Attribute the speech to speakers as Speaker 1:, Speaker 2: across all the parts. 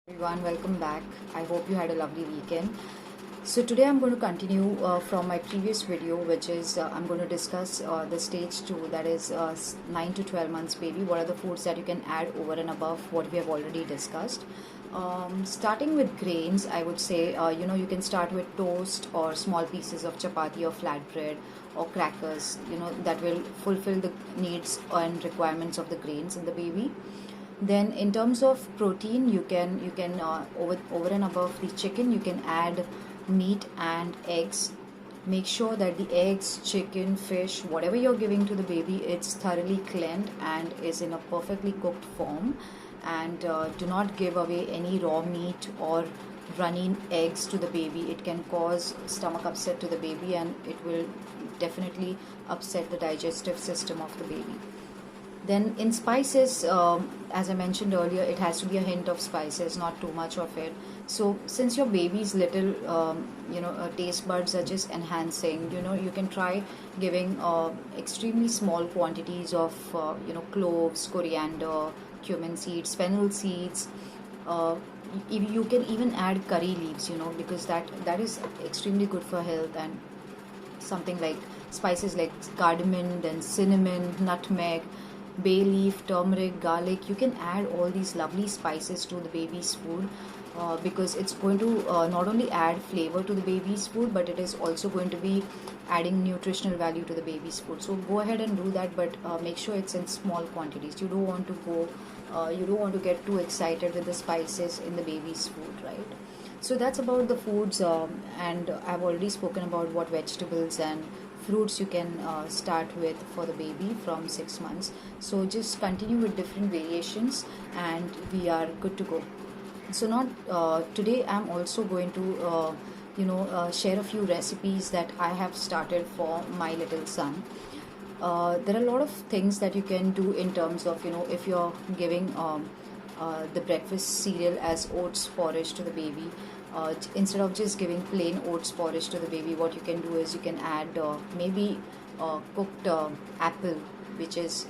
Speaker 1: Everyone, welcome back. I hope you had a lovely weekend. So today I'm going to continue from my previous video, which is I'm going to discuss the stage 2, that is 9 to 12 months baby. What are the foods that you can add over and above what we have already discussed? Starting with grains, I would say you can start with toast or small pieces of chapati or flatbread or crackers. That will fulfill the needs and requirements of the grains in the baby. Then in terms of protein, you can over and above the chicken, you can add meat and eggs. Make sure that the eggs, chicken, fish, whatever you're giving to the baby, it's thoroughly cleaned and is in a perfectly cooked form. And do not give away any raw meat or runny eggs to the baby. It can cause stomach upset to the baby, and it will definitely upset the digestive system of the baby. Then in spices, as I mentioned earlier, it has to be a hint of spices, not too much of it. So since your baby's little, taste buds are just enhancing, you can try giving extremely small quantities of, cloves, coriander, cumin seeds, fennel seeds. Uh, you can even add curry leaves, because that is extremely good for health. And something like spices like cardamom, then cinnamon, nutmeg, bay leaf, turmeric, garlic. You can add all these lovely spices to the baby's food, because it's going to not only add flavor to the baby's food, but it is also going to be adding nutritional value to the baby's food. So go ahead and do that, but make sure it's in small quantities. You don't want to get too excited with the spices in the baby's food, right? So that's about the foods, and I've already spoken about what vegetables and fruits you can start with for the baby from 6 months. So just continue with different variations, and we are good to go. So not today I'm also going to share a few recipes that I have started for my little son. There are a lot of things that you can do in terms of, if you're giving the breakfast cereal as oats porridge to the baby. Instead of just giving plain oats porridge to the baby, what you can do is you can add maybe cooked apple, which is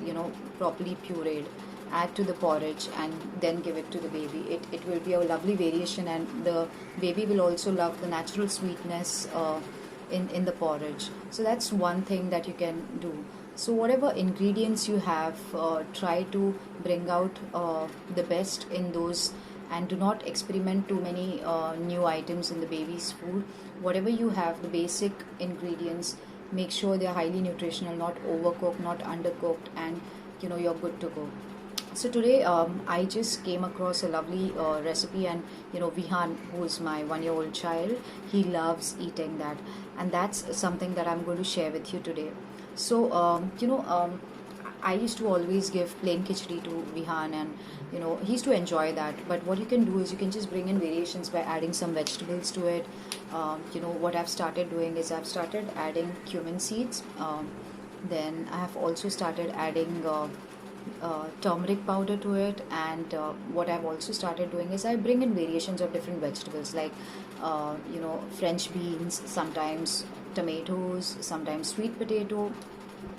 Speaker 1: properly pureed. Add to the porridge and then give it to the baby. It will be a lovely variation, and the baby will also love the natural sweetness in the porridge. So that's one thing that you can do. So whatever ingredients you have, try to bring out the best in those, and do not experiment too many new items in the baby's food. Whatever you have, the basic ingredients, make sure they're highly nutritional, not overcooked, not undercooked, and you're good to go. So today I just came across a lovely recipe, and Vihan, who is my 1-year-old child, he loves eating that, and that's something that I'm going to share with you today. So I used to always give plain khichdi to Vihan, and he used to enjoy that. But what you can do is you can just bring in variations by adding some vegetables to it. What I've started doing is I've started adding cumin seeds. Then I have also started adding turmeric powder to it, and what I've also started doing is I bring in variations of different vegetables, like French beans, sometimes tomatoes, sometimes sweet potato.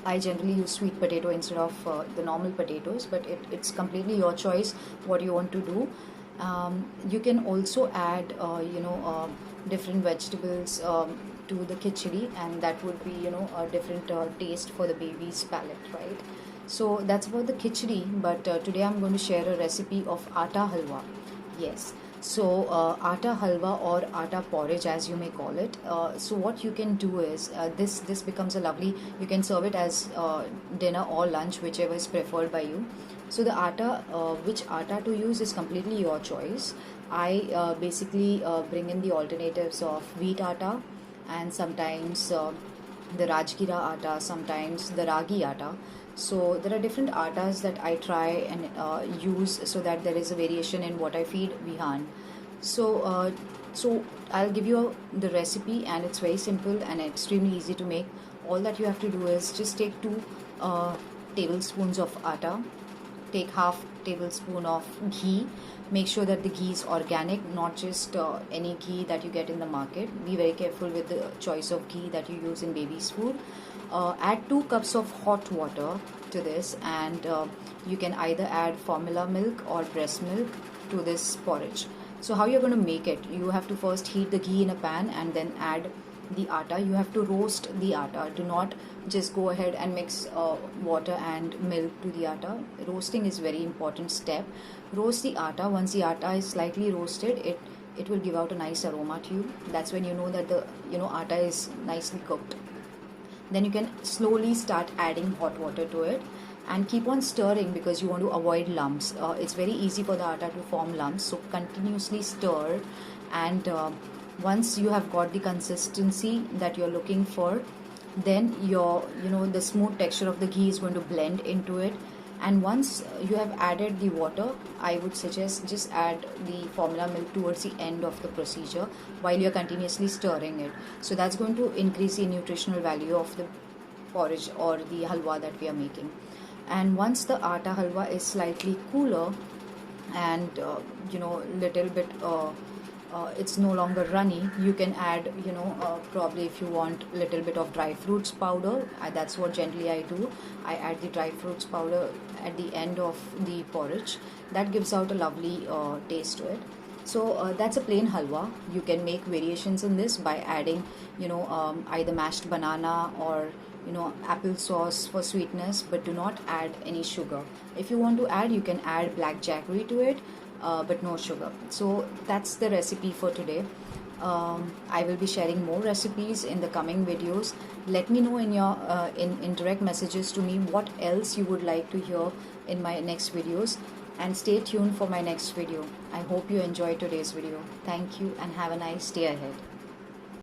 Speaker 1: I generally use sweet potato instead of the normal potatoes, but it's completely your choice what you want to do. You can also add different vegetables to the khichdi, and that would be a different taste for the baby's palate, right? So that's about the khichdi, but today I'm going to share a recipe of atta halwa. Yes. So atta halwa or atta porridge, as you may call it. So what you can do is this becomes a lovely. You can serve it as dinner or lunch, whichever is preferred by you. So the atta, which atta to use is completely your choice. I basically bring in the alternatives of wheat atta, and sometimes the Rajgira atta, sometimes the Ragi atta. So there are different attas that I try and use, so that there is a variation in what I feed Vihan. So I'll give you the recipe, and it's very simple and extremely easy to make. All that you have to do is just take 2 tablespoons of atta, take half tablespoon of ghee. Make sure that the ghee is organic, not just any ghee that you get in the market. Be very careful with the choice of ghee that you use in baby's food. Add 2 cups of hot water to this, and you can either add formula milk or breast milk to this porridge. So how you're going to make it? You have to first heat the ghee in a pan and then add the atta. You have to roast the atta. Do not just go ahead and mix water and milk to the atta. Roasting is very important step. Roast the atta. Once the atta is slightly roasted, it will give out a nice aroma to you. That's when you know that the atta is nicely cooked. Then you can slowly start adding hot water to it and keep on stirring because you want to avoid lumps. It's very easy for the atta to form lumps, so continuously stir. And once you have got the consistency that you're looking for, then the smooth texture of the ghee is going to blend into it. And once you have added the water, I would suggest just add the formula milk towards the end of the procedure while you're continuously stirring it. So that's going to increase the nutritional value of the porridge or the halwa that we are making. And once the atta halwa is slightly cooler and little bit it's no longer runny, you can add probably if you want little bit of dry fruits powder. That's what generally I do. I add the dry fruits powder at the end of the porridge. That gives out a lovely taste to it. So that's a plain halwa. You can make variations in this by adding either mashed banana or apple sauce for sweetness, but do not add any sugar. If you want to add, you can add black jaggery to it, but no sugar. So that's the recipe for today. I will be sharing more recipes in the coming videos. Let me know in your in direct messages to me what else you would like to hear in my next videos, and stay tuned for my next video. I hope you enjoyed today's video. Thank you and have a nice day ahead.